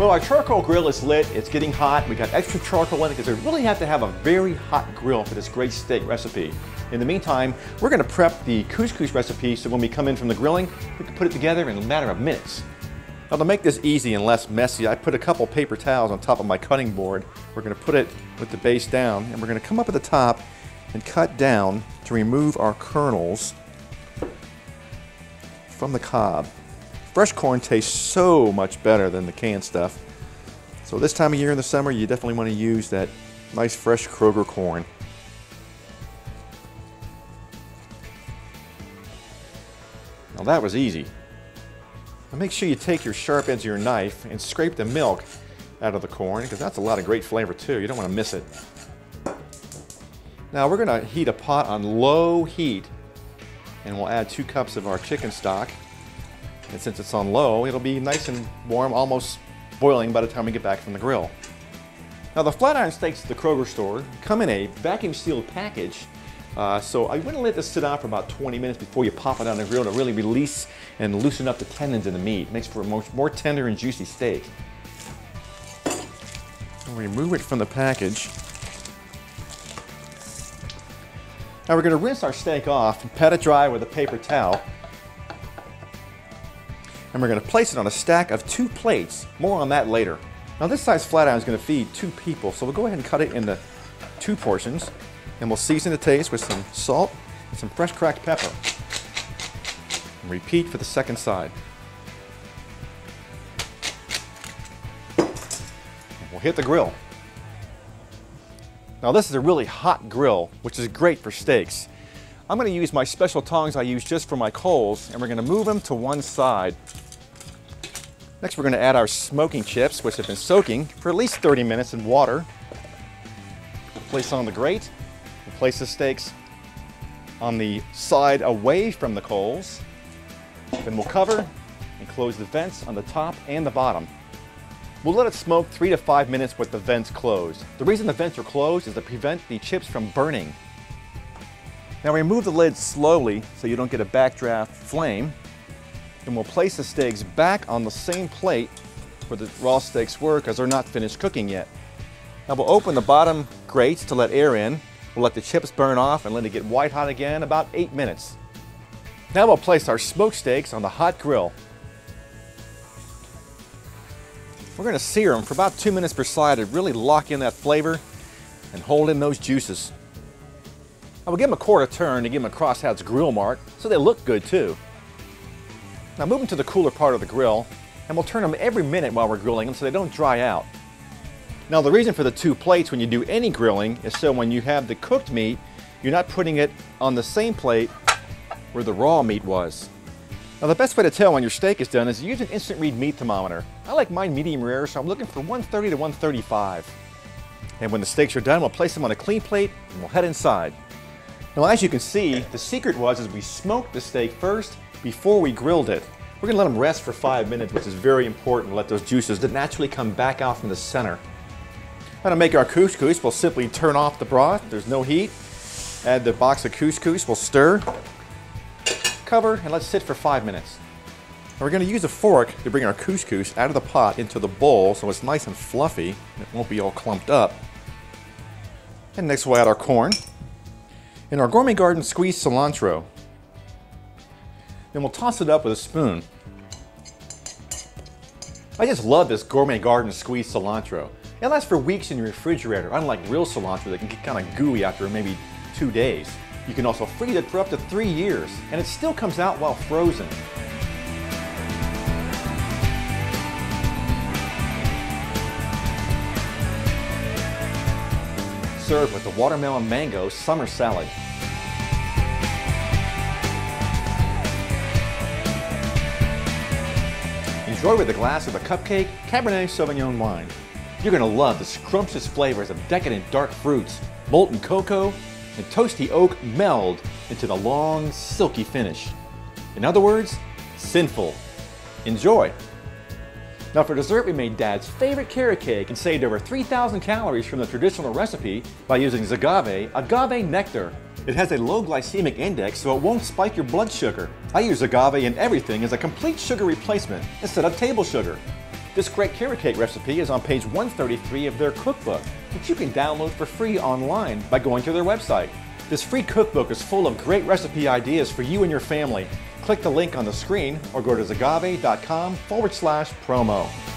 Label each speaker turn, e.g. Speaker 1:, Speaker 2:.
Speaker 1: Well, our charcoal grill is lit, it's getting hot, we got extra charcoal in it because we really have to have a very hot grill for this great steak recipe. In the meantime, we're going to prep the couscous recipe so when we come in from the grilling, we can put it together in a matter of minutes. Now to make this easy and less messy, I put a couple paper towels on top of my cutting board. We're going to put it with the base down and we're going to come up at the top and cut down to remove our kernels from the cob. Fresh corn tastes so much better than the canned stuff. So this time of year in the summer, you definitely want to use that nice fresh Kroger corn. Now that was easy. Now make sure you take your sharp edge of your knife and scrape the milk out of the corn because that's a lot of great flavor too. You don't want to miss it. Now we're going to heat a pot on low heat and we'll add 2 cups of our chicken stock. And since it's on low, it'll be nice and warm, almost boiling by the time we get back from the grill. Now the flat iron steaks at the Kroger store come in a vacuum sealed package. So I want to let this sit out for about 20 minutes before you pop it on the grill to really release and loosen up the tendons in the meat. It makes for a more tender and juicy steak. We'll remove it from the package. Now we're going to rinse our steak off and pat it dry with a paper towel. And we're going to place it on a stack of 2 plates. More on that later. Now this size flat iron is going to feed 2 people, so we'll go ahead and cut it into 2 portions. And we'll season the taste with some salt and some fresh cracked pepper. And repeat for the second side. We'll hit the grill. Now this is a really hot grill, which is great for steaks. I'm going to use my special tongs I use just for my coals, and we're going to move them to one side. Next we're going to add our smoking chips, which have been soaking for at least 30 minutes in water. We'll place on the grate. We'll place the steaks on the side away from the coals. Then we'll cover and close the vents on the top and the bottom. We'll let it smoke 3 to 5 minutes with the vents closed. The reason the vents are closed is to prevent the chips from burning. Now remove the lid slowly so you don't get a backdraft flame. And we'll place the steaks back on the same plate where the raw steaks were because they're not finished cooking yet. Now we'll open the bottom grates to let air in. We'll let the chips burn off and let it get white hot again about 8 minutes. Now we'll place our smoked steaks on the hot grill. We're going to sear them for about 2 minutes per side to really lock in that flavor and hold in those juices. I will give them a quarter turn to give them a crosshatch grill mark so they look good too. Now moving to the cooler part of the grill, and we'll turn them every minute while we're grilling them so they don't dry out. Now the reason for the 2 plates when you do any grilling is so when you have the cooked meat, you're not putting it on the same plate where the raw meat was. Now the best way to tell when your steak is done is use an instant read meat thermometer. I like mine medium rare, so I'm looking for 130 to 135. And when the steaks are done, we'll place them on a clean plate and we'll head inside. Now as you can see, the secret was we smoked the steak first before we grilled it. We're going to let them rest for 5 minutes, which is very important. Let those juices that naturally come back out from the center. Now to make our couscous, we'll simply turn off the broth. There's no heat. Add the box of couscous. We'll stir, cover, and let it sit for 5 minutes. Now we're going to use a fork to bring our couscous out of the pot into the bowl so it's nice and fluffy and it won't be all clumped up. And next we'll add our corn and our Gourmet Garden squeezed cilantro. Then we'll toss it up with a spoon. I just love this Gourmet Garden squeezed cilantro. It lasts for weeks in your refrigerator, unlike real cilantro that can get kind of gooey after maybe 2 days. You can also freeze it for up to 3 years, and it still comes out while frozen. Serve with the watermelon mango summer salad. Enjoy with a glass of a cupcake Cabernet Sauvignon wine. You're going to love the scrumptious flavors of decadent dark fruits, molten cocoa, and toasty oak meld into the long, silky finish. In other words, sinful. Enjoy! Now for dessert, we made Dad's favorite carrot cake and saved over 3,000 calories from the traditional recipe by using agave nectar. It has a low glycemic index, so it won't spike your blood sugar. I use agave in everything as a complete sugar replacement instead of table sugar. This great carrot cake recipe is on page 133 of their cookbook, which you can download for free online by going to their website. This free cookbook is full of great recipe ideas for you and your family. Click the link on the screen or go to zagave.com/promo.